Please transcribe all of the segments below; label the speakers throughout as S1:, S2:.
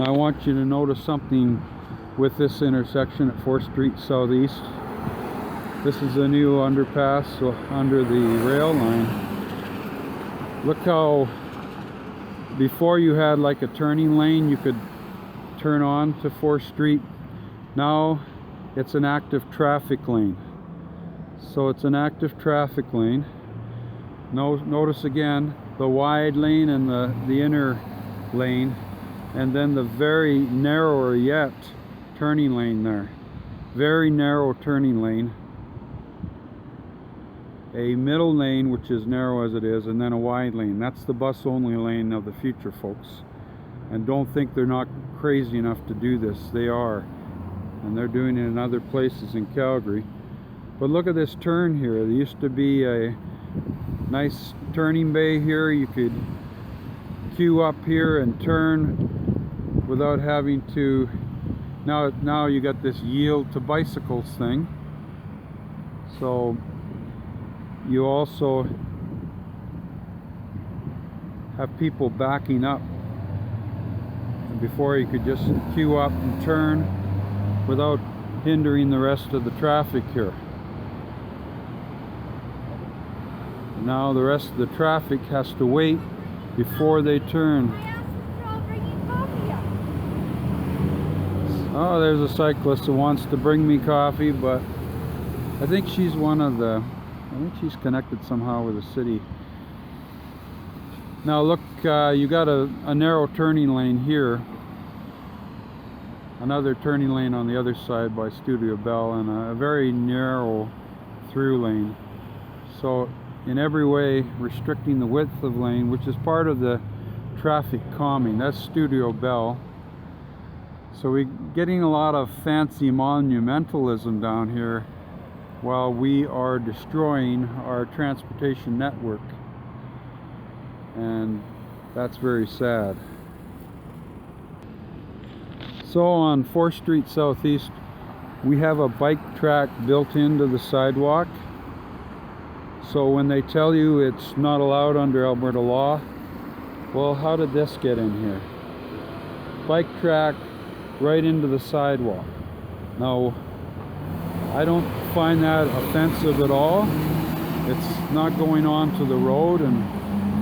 S1: Now I want you to notice something with this intersection at 4th Street Southeast. This is a new underpass under the rail line. Look how before you had like a turning lane you could turn on to 4th Street. Now it's an active traffic lane. So it's an active traffic lane. Notice again the wide lane and the inner lane, and then the very narrower yet turning lane there. Very narrow turning lane. A middle lane which is narrow as it is, and then a wide lane. That's the bus only lane of the future, folks. And don't think they're not crazy enough to do this. They are. And they're doing it in other places in Calgary. But look at this turn here. There used to be a nice turning bay here. You could queue up here and turn without having to. Now you got this yield to bicycles thing. So you also have people backing up. And before you could just queue up and turn without hindering the rest of the traffic here. Now the rest of the traffic has to wait before they turn. Oh, there's a cyclist who wants to bring me coffee, but I think she's I think she's connected somehow with the city. Now look, you got a narrow turning lane here. Another turning lane on the other side by Studio Bell, and a very narrow through lane. So in every way restricting the width of lane, which is part of the traffic calming. That's Studio Bell. So we're getting a lot of fancy monumentalism down here while we are destroying our transportation network, and that's very sad. So on 4th Street Southeast we have a bike track built into the sidewalk. So when they tell you it's not allowed under Alberta law, well, how did this get in here? Bike track right into the sidewalk. Now, I don't find that offensive at all. It's not going onto the road and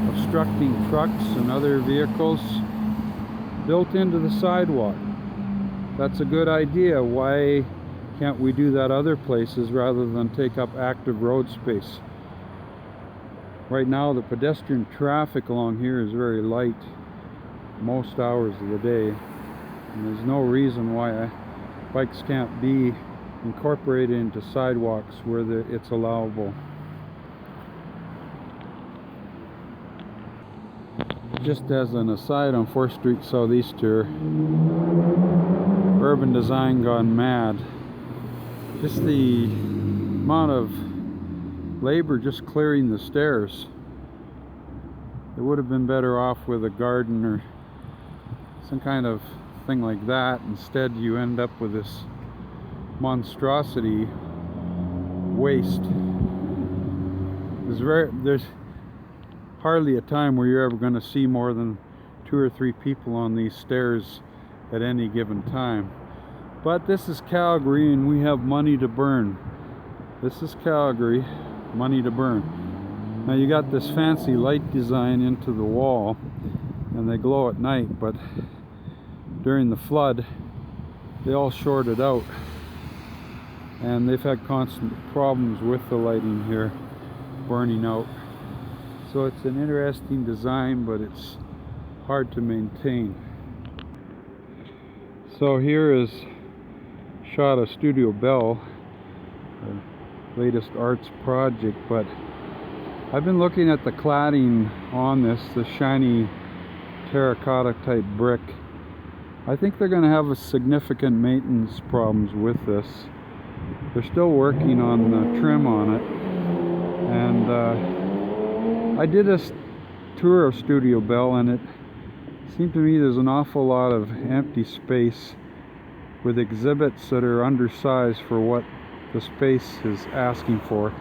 S1: obstructing trucks and other vehicles. Built into the sidewalk. That's a good idea. Why can't we do that other places rather than take up active road space? Right now the pedestrian traffic along here is very light most hours of the day, and there's no reason why bikes can't be incorporated into sidewalks where it's allowable. Just as an aside, on 4th Street Southeast here, urban design gone mad. Just the amount of labor just clearing the stairs. It would have been better off with a garden or some kind of thing like that. Instead you end up with this monstrosity waste. There's hardly a time where you're ever going to see more than 2 or 3 people on these stairs at any given time. But this is Calgary and we have money to burn. This is Calgary. Money to burn. Now you got this fancy light design into the wall and they glow at night, but during the flood they all shorted out and they've had constant problems with the lighting here burning out. So it's an interesting design, but it's hard to maintain. So here is a shot of Studio Bell, latest arts project, but I've been looking at the cladding on this, the shiny terracotta type brick. I think they're going to have a significant maintenance problems with this. They're still working on the trim on it, and I did a tour of Studio Bell and it seemed to me there's an awful lot of empty space with exhibits that are undersized for what the space is asking for.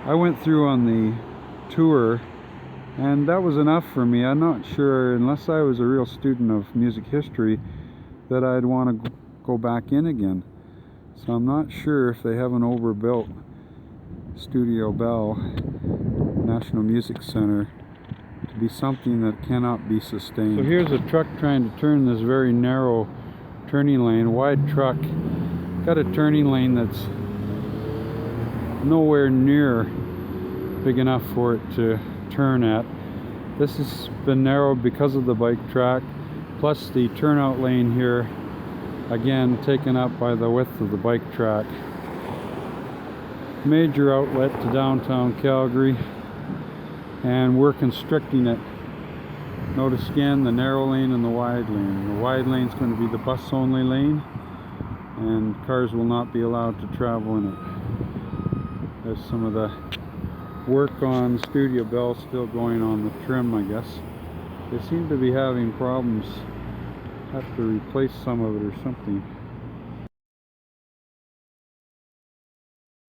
S1: I went through on the tour And that was enough for me. I'm not sure, unless I was a real student of music history, that I'd want to go back in again. So I'm not sure if they have an overbuilt Studio Bell National Music Center to be something that cannot be sustained. So here's a truck trying to turn this very narrow turning lane, wide truck. Got a turning lane that's nowhere near big enough for it to turn at. This has been narrowed because of the bike track, plus the turnout lane here, again taken up by the width of the bike track. Major outlet to downtown Calgary, and we're constricting it. Notice again the narrow lane and the wide lane. The wide lane is going to be the bus only lane, and cars will not be allowed to travel in it. There's some of the work on Studio Bell still going on the trim, I guess. They seem to be having problems. Have to replace some of it or something.